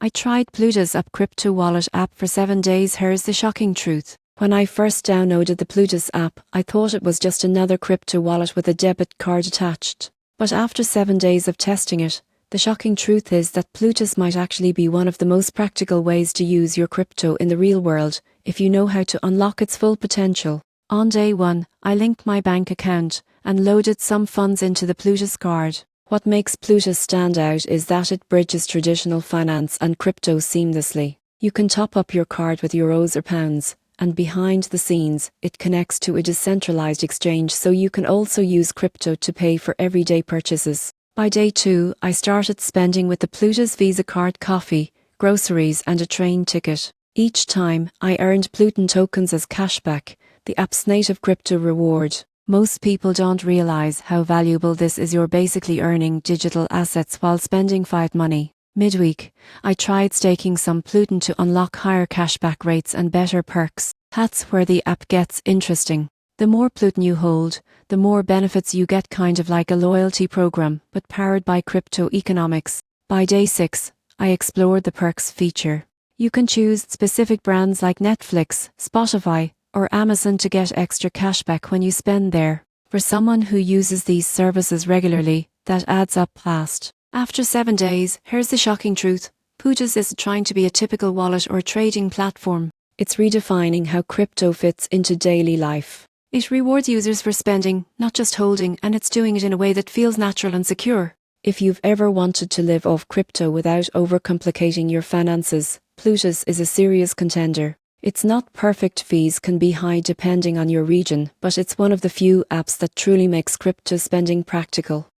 I tried Plutus crypto wallet app for 7 days. Here's the shocking truth. When I first downloaded the Plutus app, I thought it was just another crypto wallet with a debit card attached. But after 7 days of testing it, the shocking truth is that Plutus might actually be one of the most practical ways to use your crypto in the real world, if you know how to unlock its full potential. On day 1, I linked my bank account and loaded some funds into the Plutus card. What makes Plutus stand out is that it bridges traditional finance and crypto seamlessly. You can top up your card with euros or pounds, and behind the scenes, it connects to a decentralized exchange so you can also use crypto to pay for everyday purchases. By day 2, I started spending with the Plutus Visa card coffee, groceries and a train ticket. Each time, I earned Pluton tokens as cashback, the app's native crypto reward. Most people don't realize how valuable this is. You're basically earning digital assets while spending fiat money. Midweek, I tried staking some Pluton to unlock higher cashback rates and better perks. That's where the app gets interesting. The more Pluton you hold, the more benefits you get, kind of like a loyalty program, but powered by crypto economics. By day 6, I explored the perks feature. You can choose specific brands like Netflix, Spotify, or Amazon to get extra cashback when you spend there. For someone who uses these services regularly, that adds up fast. After 7 days, here's the shocking truth. Plutus isn't trying to be a typical wallet or trading platform. It's redefining how crypto fits into daily life. It rewards users for spending, not just holding, and it's doing it in a way that feels natural and secure. If you've ever wanted to live off crypto without overcomplicating your finances, Plutus is a serious contender. It's not perfect. Fees can be high depending on your region, but it's one of the few apps that truly makes crypto spending practical.